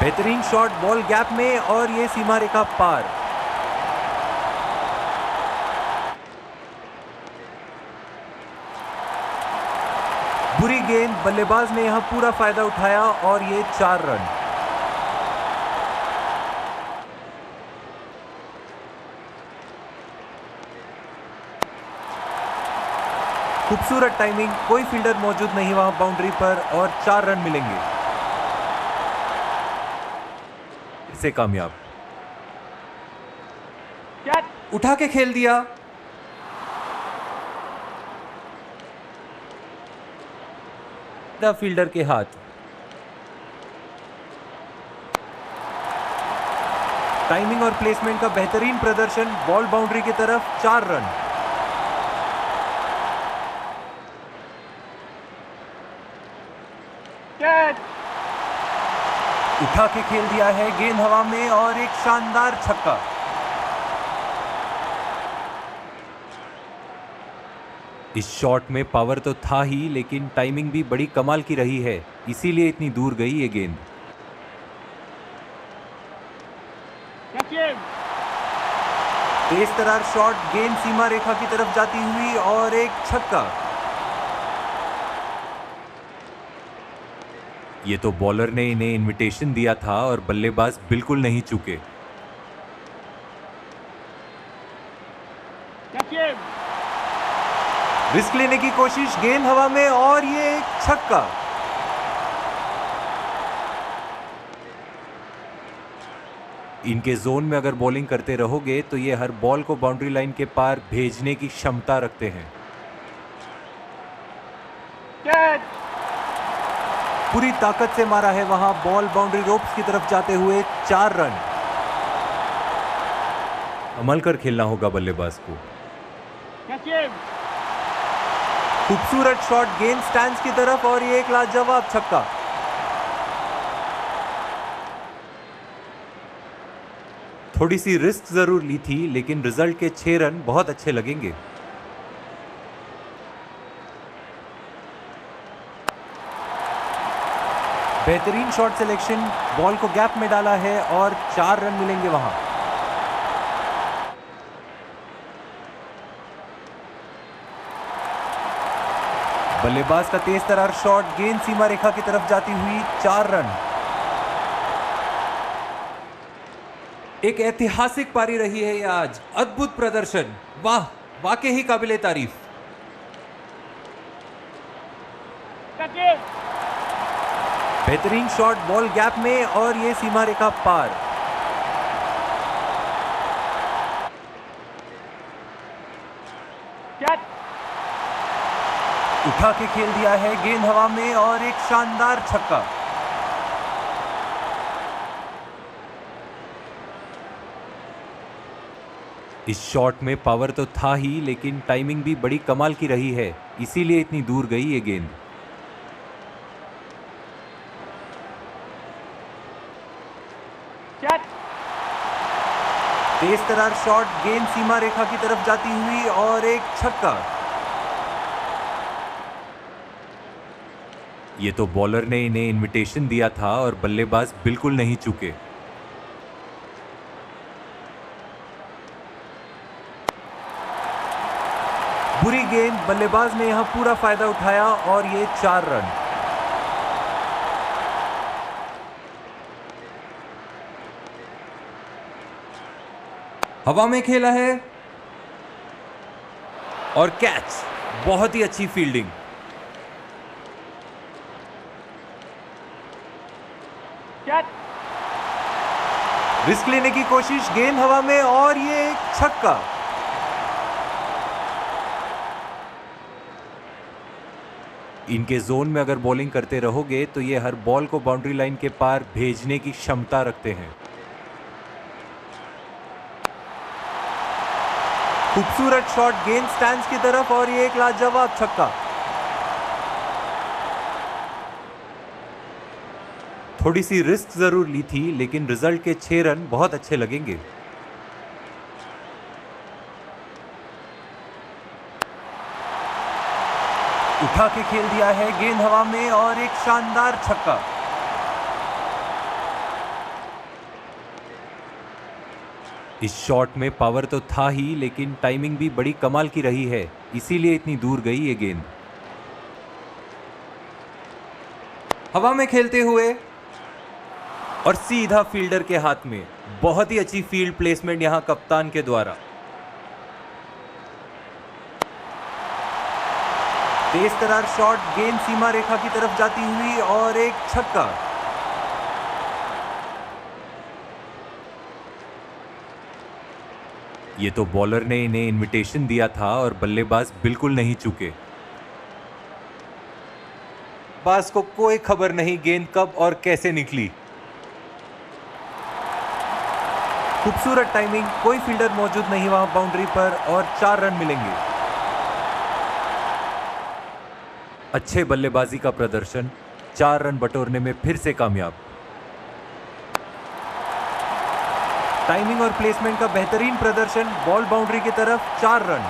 बेहतरीन shot ball gap में और ये सीमा रेखा पार। बुरी गेंद, बल्लेबाज ने यहां पूरा फायदा उठाया और ये 4 रन। खूबसूरत टाइमिंग, कोई फील्डर मौजूद नहीं वहां बाउंड्री पर और 4 रन मिलेंगे। इसे कामयाब उठा के खेल दिया। फील्डर के हाथ। टाइमिंग और प्लेसमेंट का बेहतरीन प्रदर्शन, बॉल बाउंड्री की तरफ, 4 रन। उठा के खेल दिया है, गेंद हवा में और एक शानदार छक्का। इस शॉट में पावर तो था ही, लेकिन टाइमिंग भी बड़ी कमाल की रही है, इसीलिए इतनी दूर गई ये गेंद। तेज तरार शॉट, गेंद सीमा रेखा की तरफ जाती हुई और एक छक्का। ये तो बॉलर ने इन्हें इनविटेशन दिया था और बल्लेबाज बिल्कुल नहीं चूके। रिस्क लेने की कोशिश, गेंद हवा में और ये एक छक्का। इनके जोन में अगर बॉलिंग करते रहोगे तो ये हर बॉल को बाउंड्री लाइन के पार भेजने की क्षमता रखते हैं। पूरी ताकत से मारा है वहां, बॉल बाउंड्री रोप्स की तरफ जाते हुए 4 रन। अमल कर खेलना होगा बल्लेबाज को। खूबसूरत शॉट, गेंद स्टैंड्स की तरफ और ये एक लाजवाब छक्का। थोड़ी सी रिस्क जरूर ली थी, लेकिन रिजल्ट के 6 रन बहुत अच्छे लगेंगे। बेहतरीन शॉट सिलेक्शन, बॉल को गैप में डाला है और 4 रन मिलेंगे वहां। बल्लेबाज का तेज तरार शॉट, गेंद सीमा रेखा की तरफ जाती हुई, 4 रन। एक ऐतिहासिक पारी रही है ये आज, अद्भुत प्रदर्शन, वाह, वाकई ही काबिले तारीफ। बेहतरीन शॉट बॉल गैप में और ये सीमा रेखा पार। उठा के खेल दिया है, गेंद हवा में और एक शानदार छक्का। इस शॉट में पावर तो था ही, लेकिन टाइमिंग भी बड़ी कमाल की रही है, इसीलिए इतनी दूर गई ये गेंद। तेज तरार शॉट, गेंद सीमा रेखा की तरफ जाती हुई और एक छक्का। ये तो बॉलर ने इन्हें इनविटेशन दिया था और बल्लेबाज बिल्कुल नहीं चूके। बुरी गेंद, बल्लेबाज ने यहां पूरा फायदा उठाया और ये 4 रन। हवा में खेला है और कैच, बहुत ही अच्छी फील्डिंग। रिस्क लेने की कोशिश, गेंद हवा में और ये एक छक्का। इनके जोन में अगर बॉलिंग करते रहोगे तो ये हर बॉल को बाउंड्री लाइन के पार भेजने की क्षमता रखते हैं। खूबसूरत शॉट, गेंद स्टैंड्स की तरफ और ये एक लाजवाब छक्का। थोड़ी सी रिस्क जरूर ली थी, लेकिन रिजल्ट के 6 रन बहुत अच्छे लगेंगे। उठा के खेल दिया है, गेंद हवा में और एक शानदार छक्का। इस शॉट में पावर तो था ही, लेकिन टाइमिंग भी बड़ी कमाल की रही है, इसीलिए इतनी दूर गई ये गेंद। हवा में खेलते हुए और सीधा फील्डर के हाथ में। बहुत ही अच्छी फील्ड प्लेसमेंट यहां कप्तान के द्वारा। तेज तरार शॉट, गेंद सीमा रेखा की तरफ जाती हुई और एक छक्का। ये तो बॉलर ने इन्हें इनविटेशन दिया था और बल्लेबाज बिल्कुल नहीं चूके। बाज को कोई खबर नहीं गेंद कब और कैसे निकली। खूबसूरत टाइमिंग, कोई फील्डर मौजूद नहीं वहां बाउंड्री पर और 4 रन मिलेंगे। अच्छे बल्लेबाजी का प्रदर्शन, 4 रन बटोरने में फिर से कामयाब। टाइमिंग और प्लेसमेंट का बेहतरीन प्रदर्शन, बॉल बाउंड्री की तरफ, 4 रन।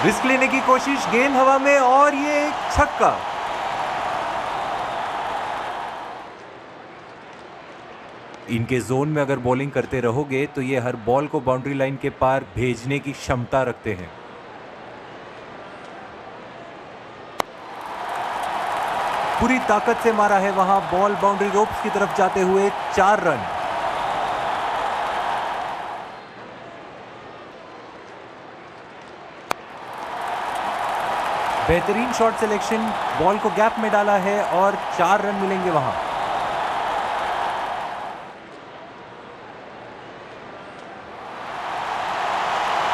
रिस्क लेने की कोशिश, गेंद हवा में और ये एक छक्का। इनके जोन में अगर बॉलिंग करते रहोगे तो ये हर बॉल को बाउंड्री लाइन के पार भेजने की क्षमता रखते हैं। पूरी ताकत से मारा है वहां, बॉल बाउंड्री रोप्स की तरफ जाते हुए, 4 रन। बेहतरीन शॉट सिलेक्शन, बॉल को गैप में डाला है और 4 रन मिलेंगे वहां।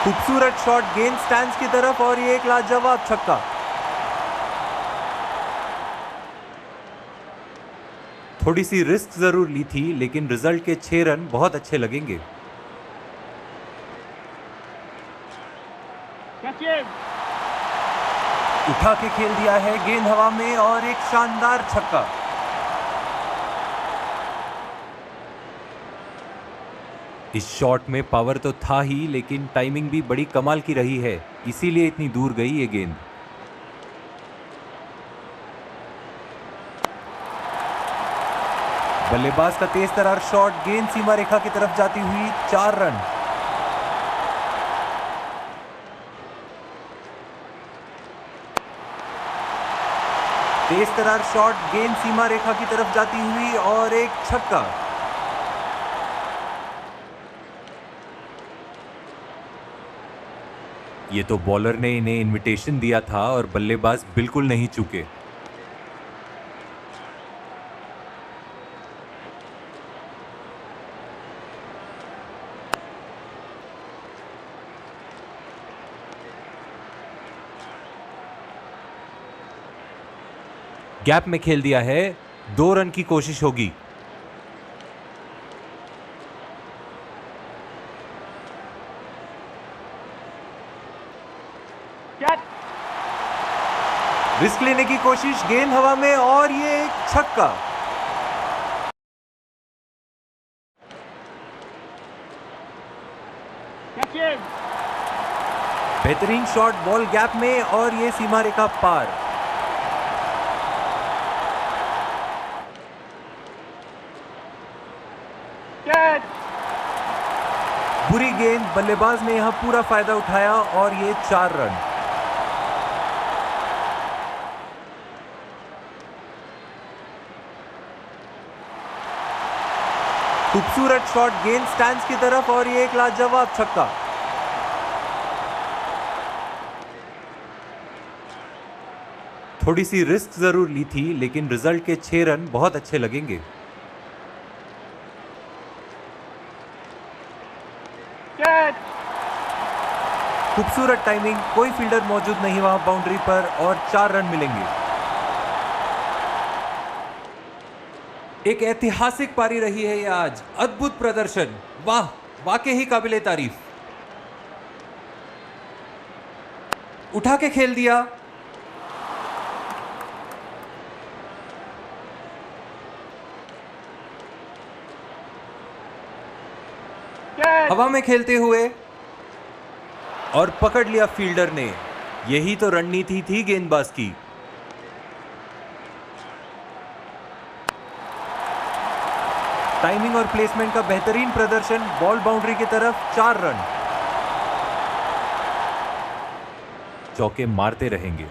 खूबसूरत शॉट, गेंद स्टैंड्स की तरफ और ये एक लाजवाब छक्का। थोड़ी सी रिस्क जरूर ली थी, लेकिन रिजल्ट के 6 रन बहुत अच्छे लगेंगे। उठा के खेल दिया है, गेंद हवा में और एक शानदार छक्का। इस शॉट में पावर तो था ही, लेकिन टाइमिंग भी बड़ी कमाल की रही है, इसीलिए इतनी दूर गई ये गेंद। बल्लेबाज का तेज तरार शॉट, गेंद सीमा रेखा की तरफ जाती हुई, 4 रन। तेज तरार शॉट, गेंद सीमा रेखा की तरफ जाती हुई और एक छक्का। ये तो बॉलर ने इन्हें इनविटेशन दिया था और बल्लेबाज बिल्कुल नहीं चूके। गैप में खेल दिया है, 2 रन की कोशिश होगी। रिस्क लेने की कोशिश, गेंद हवा में और ये एक छक्का। बेहतरीन शॉट, बॉल गैप में और ये सीमा रेखा पार। बुरी गेंद, बल्लेबाज ने यहां पूरा फायदा उठाया और ये 4 रन। खूबसूरत शॉट, गेंद स्टैंड्स की तरफ और ये एक लाजवाब छक्का। थोड़ी सी रिस्क जरूर ली थी, लेकिन रिजल्ट के 6 रन बहुत अच्छे लगेंगे। खूबसूरत टाइमिंग, कोई फील्डर मौजूद नहीं वहां बाउंड्री पर और 4 रन मिलेंगे। एक ऐतिहासिक पारी रही है ये आज, अद्भुत प्रदर्शन, वाह, वाकई ही काबिले तारीफ। उठा के खेल दिया, हवा में खेलते हुए और पकड़ लिया फील्डर ने। यही तो रणनीति थी गेंदबाज की। टाइमिंग और प्लेसमेंट का बेहतरीन प्रदर्शन, बॉल बाउंड्री की तरफ, 4 रन। चौके मारते रहेंगे।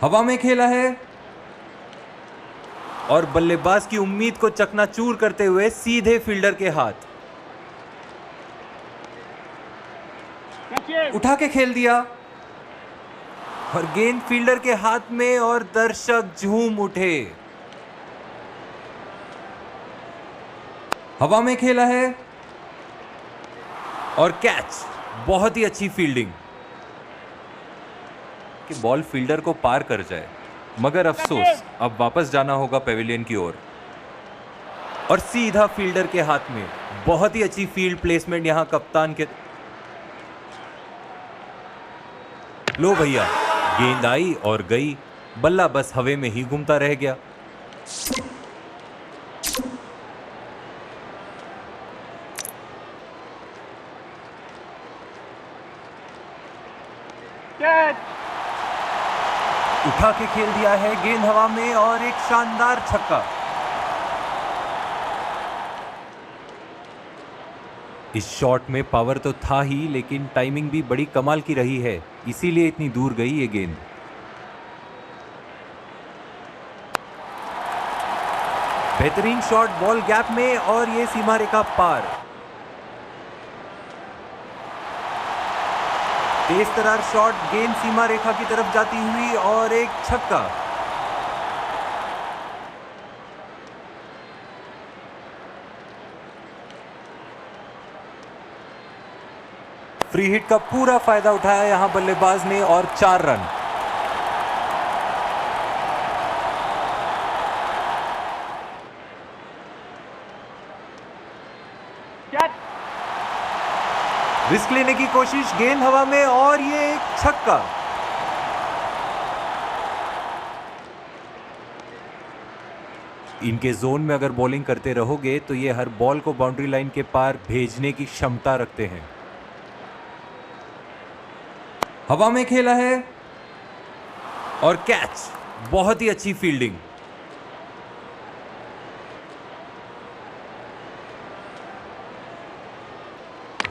हवा में खेला है और बल्लेबाज की उम्मीद को चकनाचूर करते हुए सीधे फील्डर के हाथ। उठा के खेल दिया और गेंद फील्डर के हाथ में और दर्शक झूम उठे। हवा में खेला है और कैच। बहुत ही अच्छी फील्डिंग कि बॉल फील्डर को पार कर जाए, मगर अफसोस अब वापस जाना होगा पेविलियन की ओर और सीधा फील्डर के हाथ में। बहुत ही अच्छी फील्ड प्लेसमेंट यहां कप्तान के। लो भैया, गेंद आई और गई, बल्ला बस हवे में ही घूमता रह गया। उठा के खेल दिया है, गेंद हवा में और एक शानदार छक्का। इस शॉट में पावर तो था ही, लेकिन टाइमिंग भी बड़ी कमाल की रही है, इसीलिए इतनी दूर गई ये गेंद। बेहतरीन शॉट बॉल गैप में और ये सीमा रेखा पार। तेज तरार शॉट, गेंद सीमा रेखा की तरफ जाती हुई और एक छक्का। फ्री हिट का पूरा फायदा उठाया यहां बल्लेबाज ने और 4 रन। रिस्क लेने की कोशिश, गेंद हवा में और ये एक छक्का। इनके जोन में अगर बॉलिंग करते रहोगे तो ये हर बॉल को बाउंड्री लाइन के पार भेजने की क्षमता रखते हैं। हवा में खेला है और कैच। बहुत ही अच्छी फील्डिंग।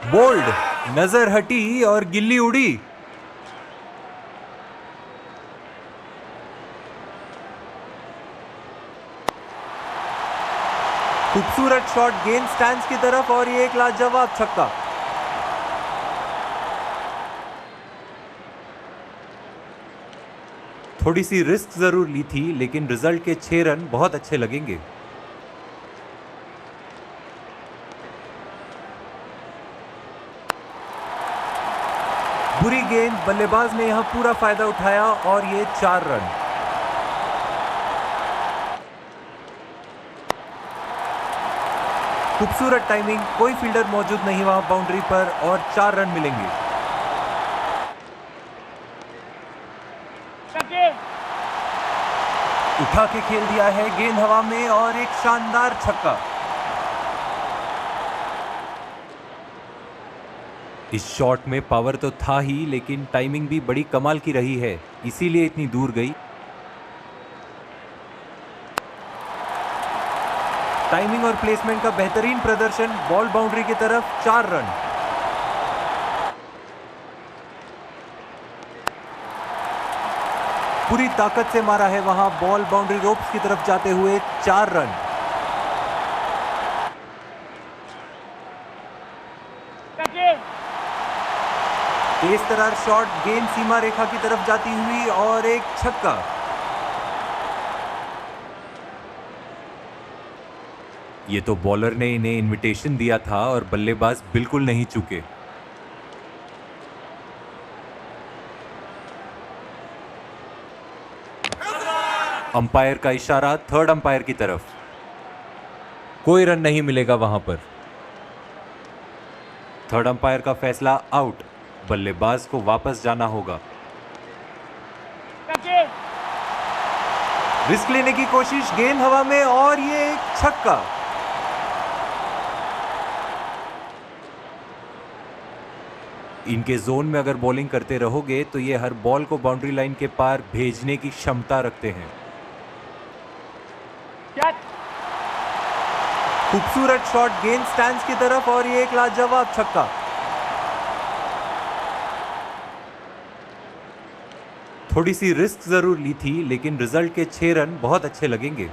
बोल्ड, नजर हटी और गिल्ली उड़ी। खूबसूरत शॉट, गेंद स्टैंड्स की तरफ और ये एक लाजवाब छक्का। थोड़ी सी रिस्क जरूर ली थी, लेकिन रिजल्ट के 6 रन बहुत अच्छे लगेंगे। बुरी गेंद, बल्लेबाज ने यहां पूरा फायदा उठाया और ये 4 रन। खूबसूरत टाइमिंग, कोई फील्डर मौजूद नहीं वहां बाउंड्री पर और 4 रन मिलेंगे। उठा के खेल दिया है, गेंद हवा में और एक शानदार छक्का। इस शॉट में पावर तो था ही, लेकिन टाइमिंग भी बड़ी कमाल की रही है, इसीलिए इतनी दूर गई। टाइमिंग और प्लेसमेंट का बेहतरीन प्रदर्शन, बॉल बाउंड्री की तरफ, 4 रन। पूरी ताकत से मारा है वहां, बॉल बाउंड्री रोप्स की तरफ जाते हुए, 4 रन। तेज तरार शॉट, गेंद सीमा रेखा की तरफ जाती हुई और एक छक्का। ये तो बॉलर ने इन्हें इनविटेशन दिया था और बल्लेबाज बिल्कुल नहीं चूके। अंपायर का इशारा थर्ड अंपायर की तरफ। कोई रन नहीं मिलेगा वहां पर। थर्ड अंपायर का फैसला आउट। बल्लेबाज को वापस जाना होगा। रिस्क लेने की कोशिश, गेंद हवा में और ये एक छक्का। इनके जोन में अगर बॉलिंग करते रहोगे तो ये हर बॉल को बाउंड्री लाइन के पार भेजने की क्षमता रखते हैं। खूबसूरत शॉट गेंद स्टैंड्स की तरफ और ये एक लाजवाब छक्का। थोड़ी सी रिस्क जरूर ली थी, लेकिन रिजल्ट के 6 रन बहुत अच्छे लगेंगे।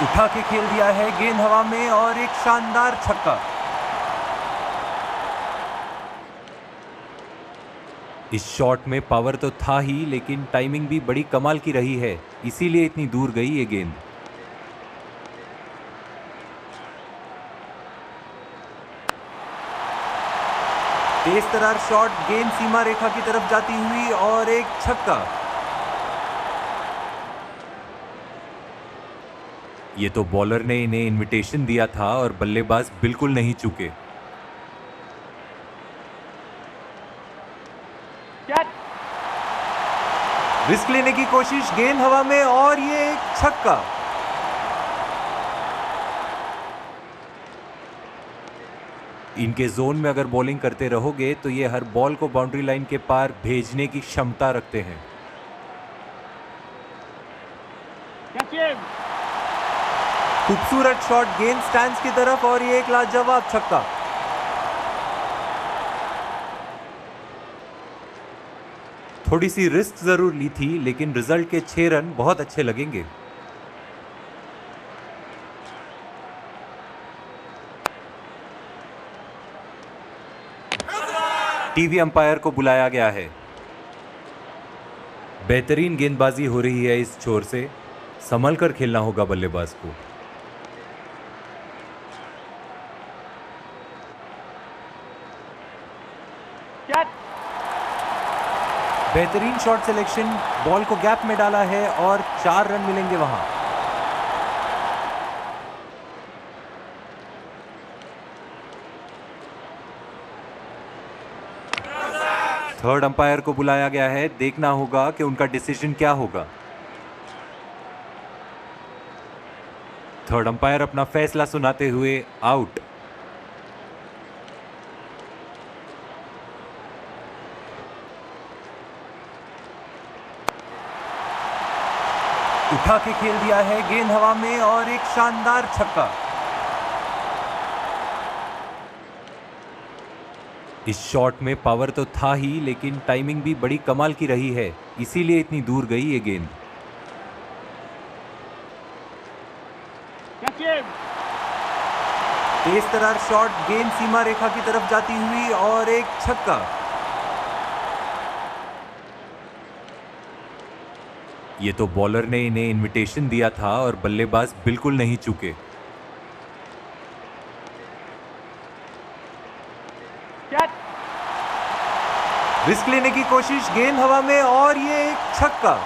उठा के खेल दिया है गेंद हवा में और एक शानदार छक्का। इस शॉट में पावर तो था ही, लेकिन टाइमिंग भी बड़ी कमाल की रही है, इसीलिए इतनी दूर गई ये गेंद। तेज तर्रार शॉट गेंद सीमा रेखा की तरफ जाती हुई और एक छक्का। ये तो बॉलर ने इन्हें इनविटेशन दिया था और बल्लेबाज बिल्कुल नहीं चूके। रिस्क लेने की कोशिश, गेंद हवा में और ये एक छक्का। इनके जोन में अगर बॉलिंग करते रहोगे तो ये हर बॉल को बाउंड्री लाइन के पार भेजने की क्षमता रखते हैं। खूबसूरत शॉट गेंद स्टैंड्स की तरफ और ये एक लाजवाब छक्का। थोड़ी सी रिस्क जरूर ली थी, लेकिन रिजल्ट के 6 रन बहुत अच्छे लगेंगे। टीवी अंपायर को बुलाया गया है। बेहतरीन गेंदबाजी हो रही है इस छोर से, संभल कर खेलना होगा बल्लेबाज को। बेहतरीन शॉट सिलेक्शन, बॉल को गैप में डाला है और 4 रन मिलेंगे वहां। थर्ड अंपायर को बुलाया गया है, देखना होगा कि उनका डिसीजन क्या होगा। थर्ड अंपायर अपना फैसला सुनाते हुए आउट। उठा के खेल दिया है गेंद हवा में और एक शानदार छक्का। इस शॉट में पावर तो था ही, लेकिन टाइमिंग भी बड़ी कमाल की रही है, इसीलिए इतनी दूर गई ये गेंद। तेज तर्रार शॉट गेंद सीमा रेखा की तरफ जाती हुई और एक छक्का। ये तो बॉलर ने इन्हें इनविटेशन दिया था और बल्लेबाज बिल्कुल नहीं चूके। रिस्क लेने की कोशिश, गेंद हवा में और ये एक छक्का।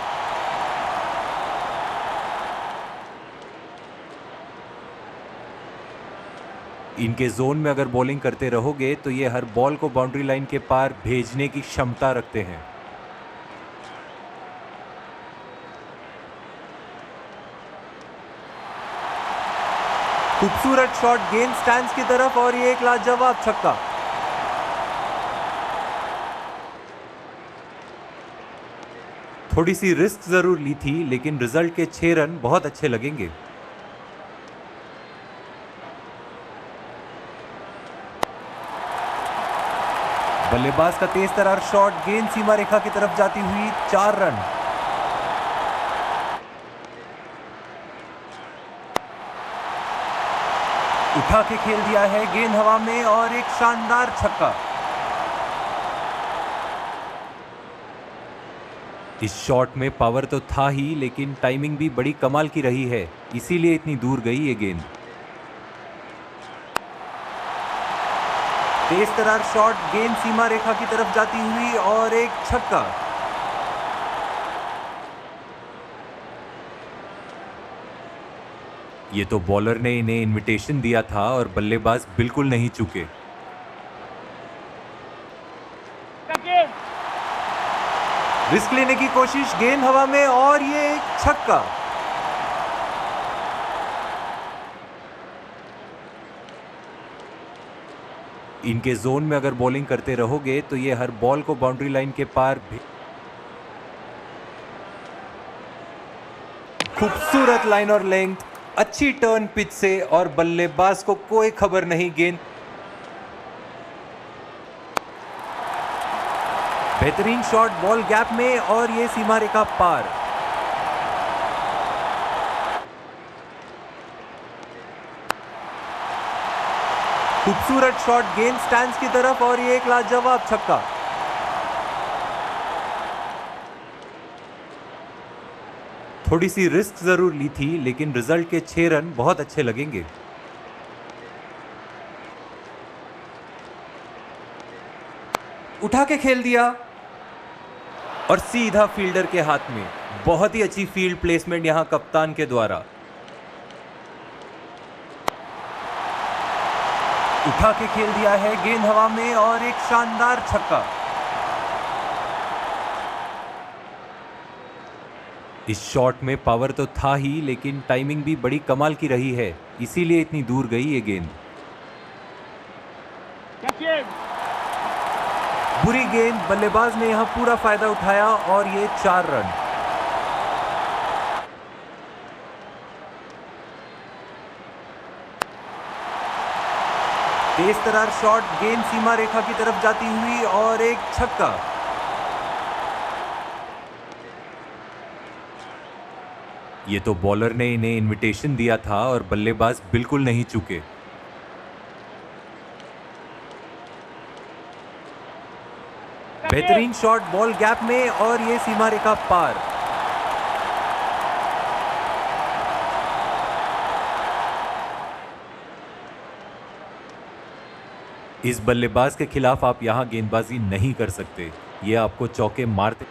इनके जोन में अगर बॉलिंग करते रहोगे तो ये हर बॉल को बाउंड्री लाइन के पार भेजने की क्षमता रखते हैं। खूबसूरत शॉट गेंद स्टैंड्स की तरफ और ये एक लाजवाब छक्का। थोड़ी सी रिस्क जरूर ली थी, लेकिन रिजल्ट के 6 रन बहुत अच्छे लगेंगे। बल्लेबाज का तेज तर्रार शॉट गेंद सीमा रेखा की तरफ जाती हुई 4 रन। उठा के खेल दिया है गेंद हवा में और एक शानदार छक्का। इस शॉट में पावर तो था ही, लेकिन टाइमिंग भी बड़ी कमाल की रही है, इसीलिए इतनी दूर गई ये गेंद। तेज तर्रार शॉट गेंद सीमा रेखा की तरफ जाती हुई और एक छक्का। ये तो बॉलर ने इन्हें इनविटेशन दिया था और बल्लेबाज बिल्कुल नहीं चूके। रिस्क लेने की कोशिश, गेंद हवा में और ये एक छक्का। इनके जोन में अगर बॉलिंग करते रहोगे तो ये हर बॉल को बाउंड्री लाइन के पार खूबसूरत लाइन और लेंथ, अच्छी टर्न पिच से और बल्लेबाज को कोई खबर नहीं गेंद। बेहतरीन शॉट बॉल गैप में और ये सीमा रेखा पार। खूबसूरत शॉट गेंद स्टैंड्स की तरफ और ये एक लाजवाब छक्का। थोड़ी सी रिस्क जरूर ली थी लेकिन रिजल्ट के 6 रन बहुत अच्छे लगेंगे। उठा के खेल दिया और सीधा फील्डर के हाथ में। बहुत ही अच्छी फील्ड प्लेसमेंट यहां कप्तान के द्वारा। उठा के खेल दिया है, गेंद हवा में और एक शानदार छक्का। इस शॉट में पावर तो था ही लेकिन टाइमिंग भी बड़ी कमाल की रही है, इसीलिए इतनी दूर गई ये गेंद। बुरी गेंद, बल्लेबाज ने यहां पूरा फायदा उठाया और ये 4 रन। तेज तरार शॉट, गेंद सीमा रेखा की तरफ जाती हुई और एक छक्का। ये तो बॉलर ने इन्हें इनविटेशन दिया था और बल्लेबाज बिल्कुल नहीं चूके। बेहतरीन शॉट बॉल गैप में और ये सीमा रेखा पार। इस बल्लेबाज के खिलाफ आप यहां गेंदबाजी नहीं कर सकते, ये आपको चौके मारते।